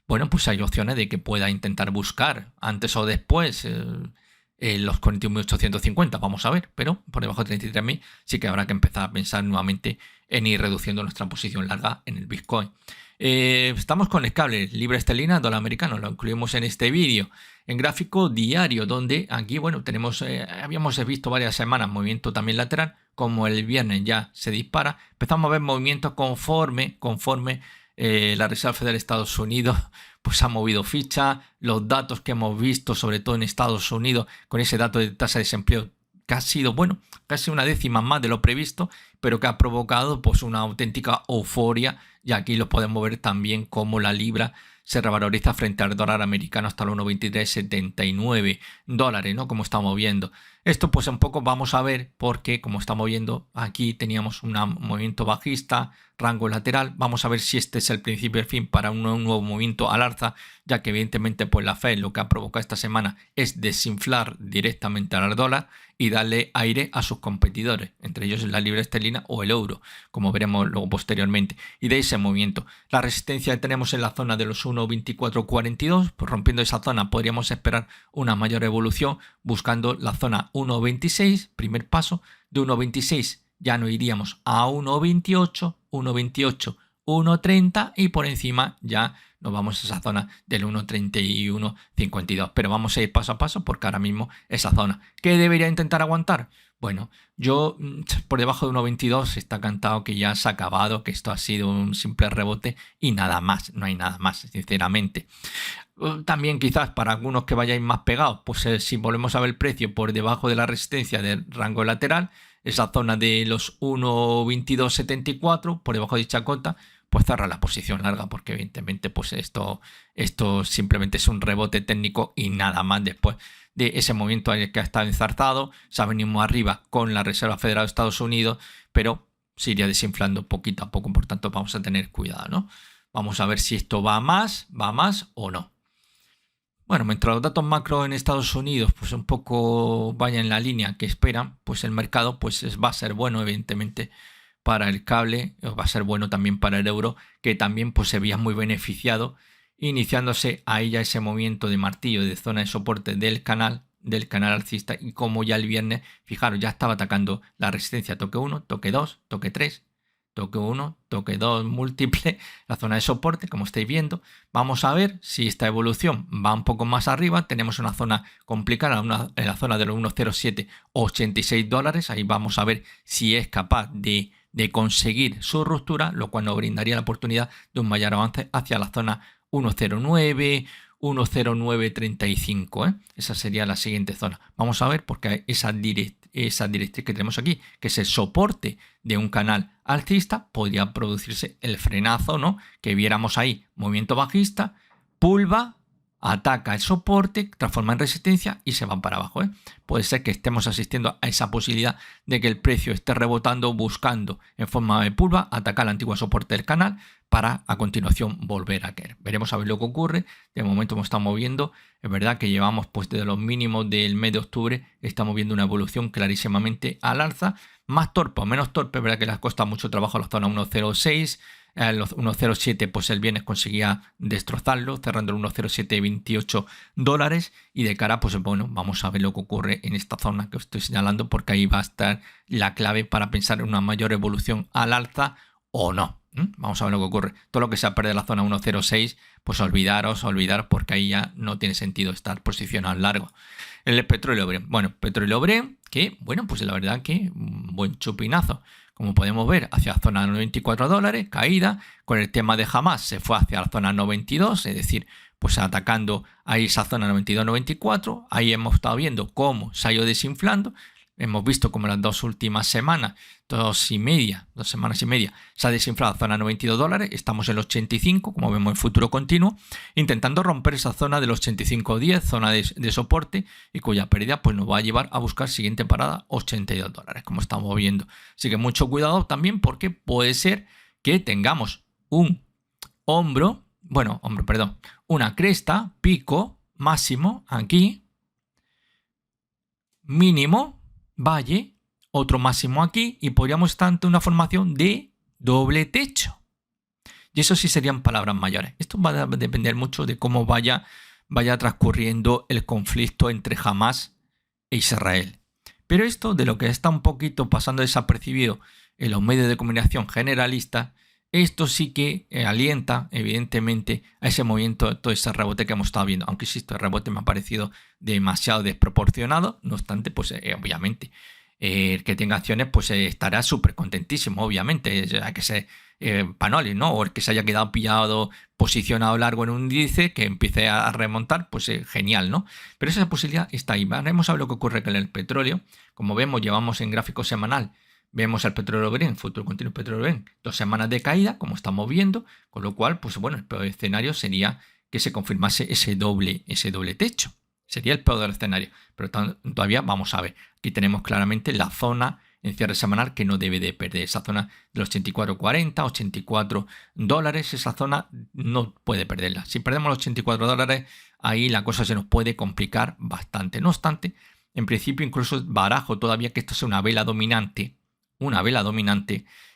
bueno, pues hay opciones de que pueda intentar buscar antes o después los 41.850, vamos a ver, pero por debajo de 33.000 sí que habrá que empezar a pensar nuevamente en ir reduciendo nuestra posición larga en el Bitcoin. Estamos con el cable libra esterlina, dólar americano, lo incluimos en este vídeo, en gráfico diario, donde aquí, bueno, tenemos, habíamos visto varias semanas movimiento también lateral, como el viernes ya se dispara, empezamos a ver movimientos conforme la Reserva Federal de Estados Unidos pues ha movido ficha, los datos que hemos visto, sobre todo en Estados Unidos, con ese dato de tasa de desempleo que ha sido, bueno, casi una décima más de lo previsto, pero que ha provocado pues una auténtica euforia, y aquí lo podemos ver también como la libra se revaloriza frente al dólar americano hasta los 1,2379 dólares, ¿no? Como estamos viendo. Esto pues un poco vamos a ver, porque como estamos viendo aquí teníamos un movimiento bajista, rango lateral. Vamos a ver si este es el principio y el fin para un nuevo movimiento al alza, ya que evidentemente pues la Fed lo que ha provocado esta semana es desinflar directamente al dólar y darle aire a sus competidores, entre ellos la libra esterlina o el euro, como veremos luego posteriormente. Y de ese movimiento, la resistencia que tenemos en la zona de los 1,2442, pues rompiendo esa zona podríamos esperar una mayor evolución, buscando la zona 1,26, primer paso. De 1,26 ya no iríamos a 1,28, 1,28, 1,30, y por encima ya nos vamos a esa zona del 1,3152. Pero vamos a ir paso a paso, porque ahora mismo esa zona, ¿qué debería intentar aguantar? Bueno, yo por debajo de 1,22 está cantado que ya se ha acabado, que esto ha sido un simple rebote y nada más, no hay nada más, sinceramente. También quizás para algunos que vayáis más pegados, pues si volvemos a ver el precio por debajo de la resistencia del rango lateral, esa zona de los 1,2274, por debajo de dicha cota, pues cerra la posición larga, porque evidentemente pues esto simplemente es un rebote técnico y nada más. Después de ese movimiento que ha estado ensartado, se ha venido arriba con la Reserva Federal de Estados Unidos, pero se iría desinflando poquito a poco, por tanto vamos a tener cuidado, ¿no? Vamos a ver si esto va más o no. Bueno, mientras los datos macro en Estados Unidos pues un poco vayan en la línea que esperan, pues el mercado pues va a ser bueno, evidentemente, para el cable, va a ser bueno también para el euro, que también pues se veía muy beneficiado, iniciándose ahí ya ese movimiento de martillo de zona de soporte del canal alcista, y como ya el viernes, fijaros, ya estaba atacando la resistencia toque 1, toque 2, toque 3, toque 1, toque 2 múltiple, la zona de soporte, como estáis viendo. Vamos a ver si esta evolución va un poco más arriba. Tenemos una zona complicada, en la zona de los 1.0786 dólares. Ahí vamos a ver si es capaz de conseguir su ruptura, lo cual nos brindaría la oportunidad de un mayor avance hacia la zona 1.09, 1.0935. Esa sería la siguiente zona. Vamos a ver porque esa directriz que tenemos aquí, que es el soporte de un canal alcista, podría producirse el frenazo, ¿no? Que viéramos ahí, movimiento bajista, pulva, ataca el soporte, transforma en resistencia y se van para abajo. Puede ser que estemos asistiendo a esa posibilidad de que el precio esté rebotando, buscando en forma de pulva, atacar el antiguo soporte del canal para a continuación volver a caer. Veremos a ver lo que ocurre. De momento nos estamos moviendo. Es verdad que llevamos pues desde los mínimos del mes de octubre, estamos viendo una evolución clarísimamente al alza. Más torpe o menos torpe, es verdad que les cuesta mucho trabajo a la zona 1.06. Los 1.07 pues el viernes conseguía destrozarlo cerrando el 1.0728 dólares y de cara pues bueno, vamos a ver lo que ocurre en esta zona que os estoy señalando porque ahí va a estar la clave para pensar en una mayor evolución al alza o no. Vamos a ver lo que ocurre. Todo lo que sea perder la zona 1.06 pues olvidaros porque ahí ya no tiene sentido estar posicionado largo. El petróleo Brent, bueno, petróleo Brent que bueno pues la verdad que un buen chupinazo. Como podemos ver, hacia la zona 94 dólares, caída. Con el tema de Hamas se fue hacia la zona 92, es decir, pues atacando ahí esa zona 92-94. Ahí hemos estado viendo cómo se ha ido desinflando. Hemos visto como las dos últimas semanas, 2 semanas y media, se ha desinflado a zona 92 dólares. Estamos en los 85, como vemos en futuro continuo, intentando romper esa zona de los 85.10, zona de soporte, y cuya pérdida pues nos va a llevar a buscar siguiente parada 82 dólares, como estamos viendo. Así que mucho cuidado también porque puede ser que tengamos un una cresta, pico, máximo, aquí, mínimo, valle, otro máximo aquí y podríamos estar ante una formación de doble techo. Y eso sí serían palabras mayores. Esto va a depender mucho de cómo vaya transcurriendo el conflicto entre Hamas e Israel. Pero esto de lo que está un poquito pasando desapercibido en los medios de comunicación generalistas, esto sí que alienta evidentemente a ese movimiento, todo ese rebote que hemos estado viendo. Aunque insisto, el rebote me ha parecido demasiado desproporcionado. No obstante, pues obviamente el que tenga acciones pues estará súper contentísimo, obviamente. Hay que ser panoli, ¿no? O el que se haya quedado pillado, posicionado largo en un índice, que empiece a remontar, pues genial, ¿no? Pero esa posibilidad está ahí. Vamos a ver lo que ocurre con el petróleo. Como vemos, llevamos en gráfico semanal. Vemos al petróleo Brent, futuro continuo petróleo Brent, 2 semanas de caída, como estamos viendo, con lo cual, pues bueno, el peor escenario sería que se confirmase ese doble techo. Sería el peor del escenario, pero todavía vamos a ver. Aquí tenemos claramente la zona en cierre semanal que no debe de perder. Esa zona de los 84.40, 84 dólares, esa zona no puede perderla. Si perdemos los 84 dólares, ahí la cosa se nos puede complicar bastante. No obstante, en principio incluso barajo todavía que esto sea una vela dominante,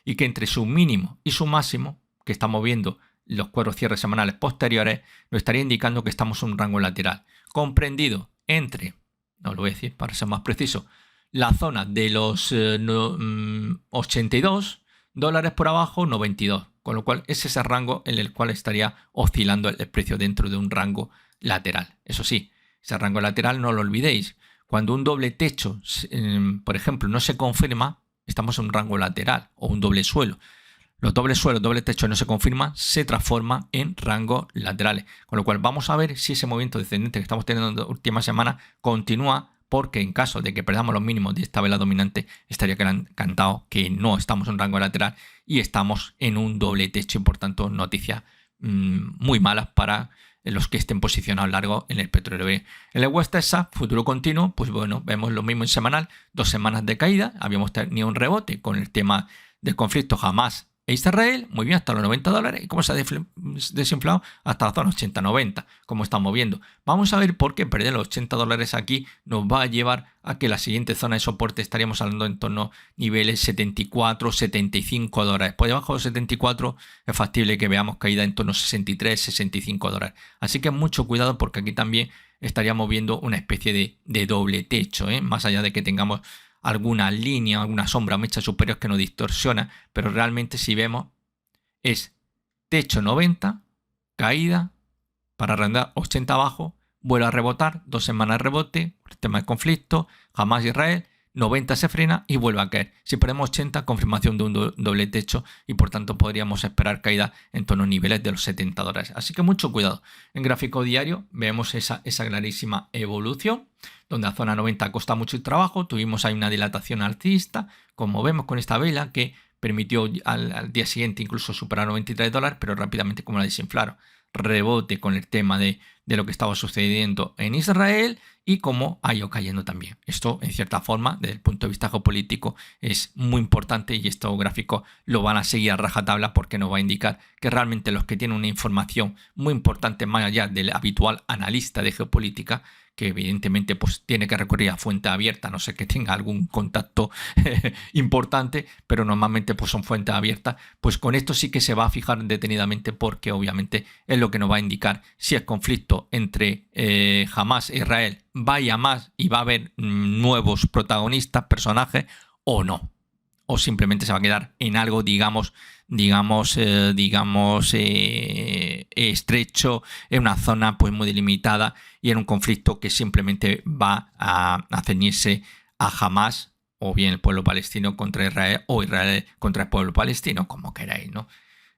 y que entre su mínimo y su máximo, que estamos viendo los 4 cierres semanales posteriores, nos estaría indicando que estamos en un rango lateral, comprendido entre, no lo voy a decir para ser más preciso, la zona de los 82 dólares por abajo, 92, con lo cual ese es el rango en el cual estaría oscilando el precio dentro de un rango lateral. Eso sí, ese rango lateral no lo olvidéis. Cuando un doble techo, por ejemplo, no se confirma, estamos en un rango lateral o un doble suelo. Los dobles suelos, doble techo no se confirma, se transforma en rangos laterales. Con lo cual vamos a ver si ese movimiento descendente que estamos teniendo en la última semana continúa, porque en caso de que perdamos los mínimos de esta vela dominante, estaría cantado que no estamos en rango lateral y estamos en un doble techo y por tanto noticias muy malas para los que estén posicionados largo en el petróleo. En el West Texas, futuro continuo, pues bueno, vemos lo mismo en semanal, 2 semanas de caída, habíamos tenido un rebote con el tema del conflicto Hamas e Israel, muy bien, hasta los 90 dólares, y cómo se ha desinflado hasta la zona 80-90, como estamos viendo. Vamos a ver por qué perder los 80 dólares aquí nos va a llevar a que la siguiente zona de soporte estaríamos hablando en torno a niveles 74-75 dólares. Por debajo de los 74 es factible que veamos caída en torno a 63-65 dólares. Así que mucho cuidado porque aquí también estaríamos viendo una especie de doble techo, más allá de que tengamos alguna línea, alguna sombra o mecha superior que nos distorsiona, pero realmente si vemos es techo 90, caída, para redondear 80 abajo, vuelve a rebotar, 2 semanas de rebote, tema de conflicto, Hamas Israel, 90 se frena y vuelve a caer. Si perdemos 80, confirmación de un doble techo y por tanto podríamos esperar caída en torno a niveles de los 70 dólares. Así que mucho cuidado. En gráfico diario vemos esa clarísima evolución, donde a zona 90 cuesta mucho el trabajo, tuvimos ahí una dilatación alcista, como vemos con esta vela que permitió al día siguiente incluso superar 93 dólares, pero rápidamente como la desinflaron. Rebote con el tema de lo que estaba sucediendo en Israel y cómo ha ido cayendo también. Esto, en cierta forma, desde el punto de vista geopolítico, es muy importante y estos gráficos lo van a seguir a rajatabla porque nos va a indicar que realmente los que tienen una información muy importante más allá del habitual analista de geopolítica, que evidentemente pues tiene que recurrir a fuente abierta, a no ser que tenga algún contacto importante, pero normalmente pues son fuentes abiertas, pues con esto sí que se va a fijar detenidamente porque obviamente es lo que nos va a indicar si el conflicto entre Hamas e Israel va a ir a más y va a haber nuevos protagonistas, personajes o no. O simplemente se va a quedar en algo, estrecho, en una zona pues muy delimitada y en un conflicto que simplemente va a ceñirse a Hamas o bien el pueblo palestino contra Israel o Israel contra el pueblo palestino, como queráis, ¿no?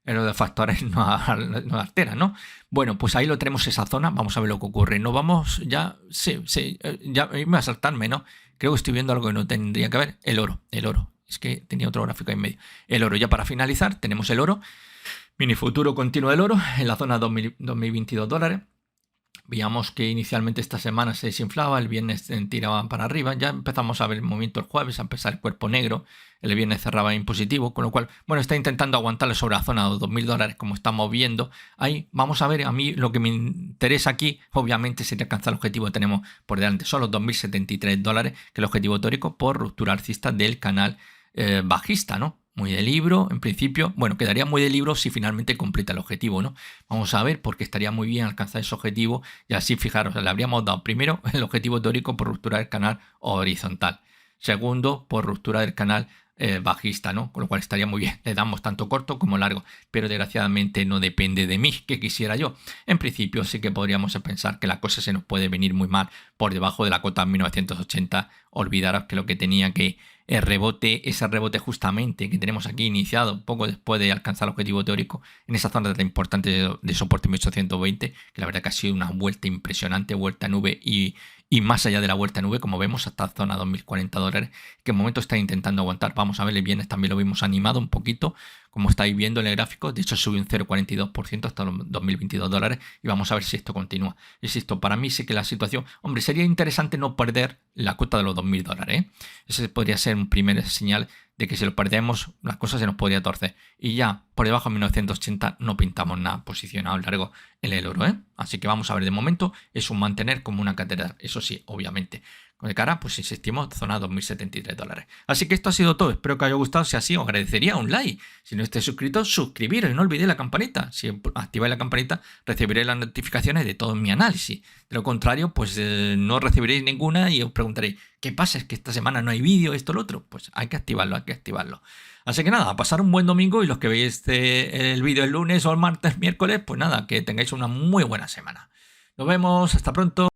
Los de factores no alteran, ¿no? Bueno, pues ahí lo tenemos esa zona, vamos a ver lo que ocurre. No vamos ya, ya me voy a saltarme, ¿no? Creo que estoy viendo algo que no tendría que ver, el oro. Es que tenía otro gráfico ahí en medio. El oro, ya para finalizar, tenemos el oro. Mini futuro continuo del oro en la zona 2022 dólares. Veíamos que inicialmente esta semana se desinflaba, el viernes tiraba para arriba, ya empezamos a ver el movimiento el jueves, a empezar el cuerpo negro, el viernes cerraba en positivo, con lo cual, bueno, está intentando aguantarle sobre la zona de los 2.000 dólares como estamos viendo. Ahí vamos a ver, a mí lo que me interesa aquí, obviamente, sería alcanzar el objetivo que tenemos por delante, son los 2.073 dólares, que es el objetivo teórico por ruptura alcista del canal bajista, ¿no? Muy de libro, en principio, bueno, quedaría muy de libro si finalmente completa el objetivo, ¿no? Vamos a ver, porque estaría muy bien alcanzar ese objetivo y así, fijaros, le habríamos dado primero el objetivo teórico por ruptura del canal horizontal, segundo por ruptura del canal bajista, ¿no? Con lo cual estaría muy bien, le damos tanto corto como largo, pero desgraciadamente no depende de mí, que quisiera yo. En principio sí que podríamos pensar que la cosa se nos puede venir muy mal por debajo de la cota 1980, olvidaros que lo que tenía que ese rebote justamente que tenemos aquí iniciado poco después de alcanzar el objetivo teórico en esa zona tan importante de soporte 1820, que la verdad que ha sido una vuelta impresionante, vuelta a nube y más allá de la vuelta a nube, como vemos, hasta zona 2040 dólares, que en momento está intentando aguantar. Vamos a ver, el viernes también lo vimos animado un poquito, como estáis viendo en el gráfico, de hecho subió un 0,42% hasta los 2022 dólares y vamos a ver si esto continúa. Insisto, para mí sí que la situación, hombre, sería interesante no perder la cuota de los 2.000 dólares, ¿eh? Ese podría ser un primer señal de que si lo perdemos las cosas se nos podría torcer. Y ya por debajo de 1980 no pintamos nada posicionado largo en el oro, ¿eh? Así que vamos a ver, de momento es un mantener como una catedral. Eso sí, obviamente. Con el cara, pues insistimos, zona 2.073 dólares. Así que esto ha sido todo. Espero que os haya gustado. Si así, os agradecería un like. Si no estáis suscritos, suscribiros y no olvidéis la campanita. Si activáis la campanita, recibiréis las notificaciones de todo mi análisis. De lo contrario, pues no recibiréis ninguna y os preguntaréis, ¿qué pasa? Es que esta semana no hay vídeo, esto, lo otro. Pues hay que activarlo, hay que activarlo. Así que nada, a pasar un buen domingo y los que veis el vídeo el lunes o el martes, miércoles, pues nada, que tengáis una muy buena semana. Nos vemos, hasta pronto.